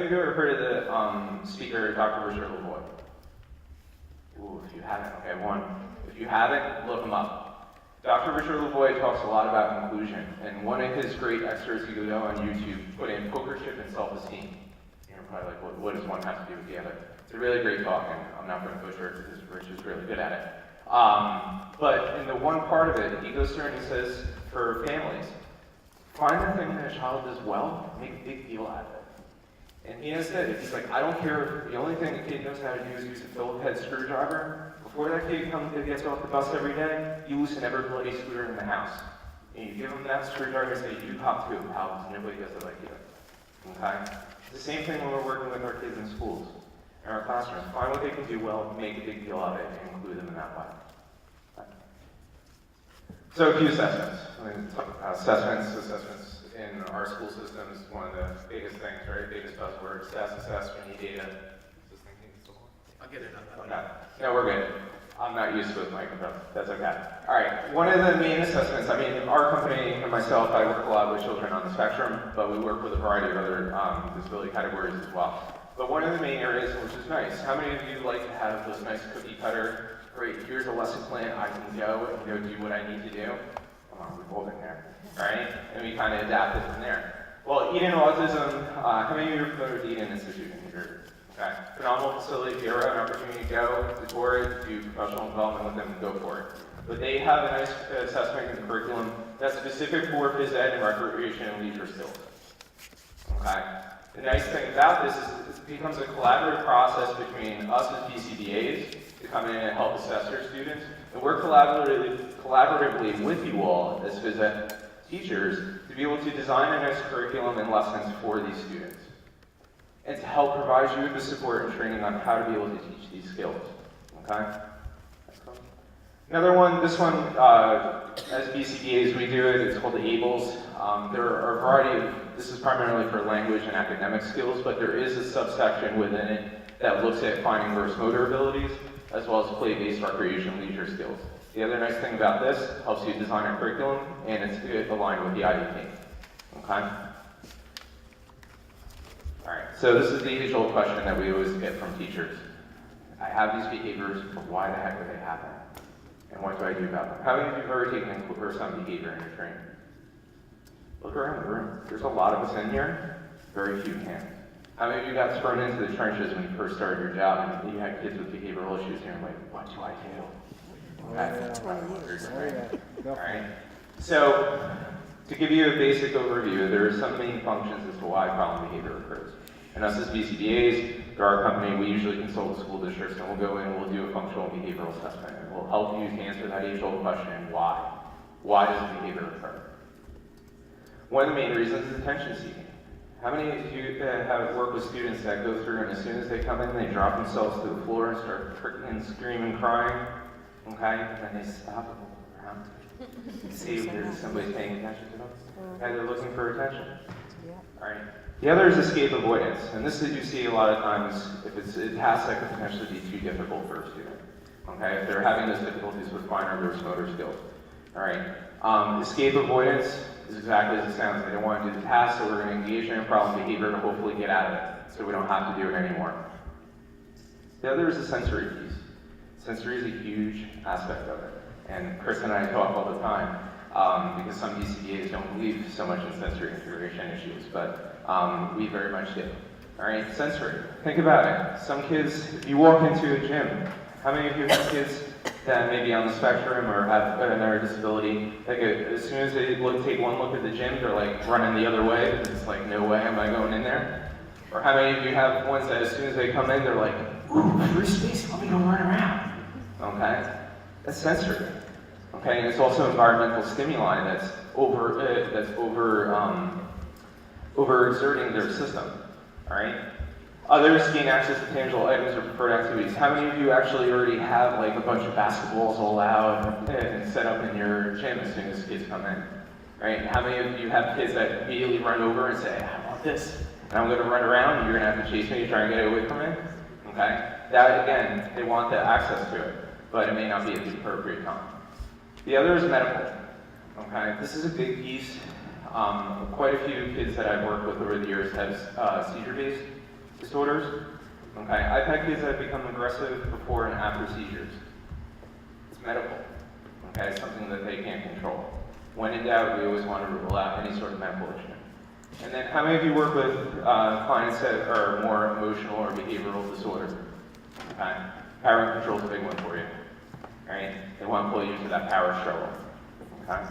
of you ever heard of the speaker, Dr. Richard Lavoie? Ooh, if you haven't, okay, one. If you haven't, look him up. Dr. Richard Lavoie talks a lot about inclusion, and one of his great extras, you go on YouTube, put in poker chip and self-esteem. You're probably like, what does one have to do with the other? It's a really great talk, and I'm not going to butcher it because Rich is really good at it. But in the one part of it, he goes through and he says, for families, find the thing that a child does well, make a big deal out of it. And he has said, he's like, I don't care if the only thing the kid knows how to do is use a Phillips head screwdriver. Before that kid gets off the bus every day, you loosen every bloody scooter in the house. And you give them that screwdriver and say, you cop too, pal, because nobody does it like you. Okay? It's the same thing when we're working with our kids in schools, in our classrooms. Find what they can do well, make a big deal of it, and include them in that way. So a few assessments. Assessments in our school system is one of the biggest things, right? Biggest buzzword. Assess, we need data. Is this thing still on? I'll get it on. Okay. No, we're good. I'm not used to it with microphone. That's okay. All right. One of the main assessments, I mean, our company and myself, I work a lot with children on the spectrum, but we work with a variety of other disability categories as well. But one of the main areas, which is nice, how many of you like to have those nice cookie cutter, great, here's a lesson plan, I can go and go do what I need to do? Come on, we're holding there, right? And we kind of adapt it from there. Well, Eden Autism, how many of you are familiar with the Eden Institute in New Jersey? Okay. Phenomenal facility. If you ever have an opportunity to go, to tour it, do professional development with them, go for it. But they have a nice assessment and curriculum that's specific for phys ed and recreation and leisure skills. Okay. The nice thing about this is it becomes a collaborative process between us as BCBAs to come in and help assess your students, and work collaboratively with you all as phys ed teachers to be able to design a nice curriculum and lessons for these students, and to help provide you with the support and training on how to be able to teach these skills. Okay? Another one, this one, as BCBAs we do it, it's called the ABLES. There are a variety of, this is primarily for language and academic skills, but there is a subsection within it that looks at finding gross motor abilities, as well as play-based recreation leisure skills. The other nice thing about this, helps you design a curriculum, and it's aligned with the IDP. Okay? Alright, so this is the age-old question that we always get from teachers. I have these behaviors, but why the heck do they happen? And what do I do about them? How many of you have ever taken a course on behavior in your training? Look around the room. There's a lot of us in here, very few hands. How many of you got thrown into the trenches when you first started your job and you had kids with behavioral issues and you're like, what do I do? Okay. Alright. So, to give you a basic overview, there are some main functions as to why problem behavior occurs. And us as BCBAs, through our company, we usually consult with school districts, and we'll go in and we'll do a functional behavioral assessment. And we'll help you to answer that age-old question, why? Why does behavior occur? One of the main reasons is attention seeking. How many of you have worked with students that go through and as soon as they come in, they drop themselves to the floor and start freaking screaming, crying, okay? And then they stop and look around. See if there's somebody paying attention to them. And they're looking for attention. All right. The other is escape avoidance. And this is you see a lot of times if it's a task that could potentially be too difficult for a student. Okay, if they're having those difficulties with fine or gross motor skills. All right. Escape avoidance is exactly as it sounds. They don't want to do the task, so we're going to engage in a problem behavior to hopefully get out of it, so we don't have to do it anymore. The other is the sensory piece. Sensory is a huge aspect of it. And Chris and I talk all the time, because some BCBAs don't believe so much in sensory integration issues, but we very much do. All right, sensory. Think about it. Some kids, if you walk into a gym, how many of you have kids that may be on the spectrum or have another disability, like as soon as they take one look at the gym, they're like running the other way, because it's like, no way am I going in there? Or how many of you have ones that as soon as they come in, they're like, ooh, free space, let me go run around. Okay? That's sensory. Okay, and it's also environmental stimuli that's overexerting their system. All right. Others gain access to tangible items or preferred activities. How many of you actually already have like a bunch of basketballs all out and set up in your gym as soon as kids come in? Right? How many of you have kids that immediately run over and say, I want this, and I'm going to run around, and you're going to have to chase me to try and get away from it? Okay. That again, they want the access to it, but it may not be at the appropriate time. The other is medical. Okay, this is a big piece. Quite a few kids that I've worked with over the years have seizure-based disorders. Okay, I've had kids that have become aggressive before and after seizures. It's medical. Okay, it's something that they can't control. When in doubt, we always want to rule out any sort of medical issue. And then, how many of you work with clients that are more emotional or behavioral disorder? Okay, power and control is a big one for you. Right? They want to pull you into that power struggle. Okay.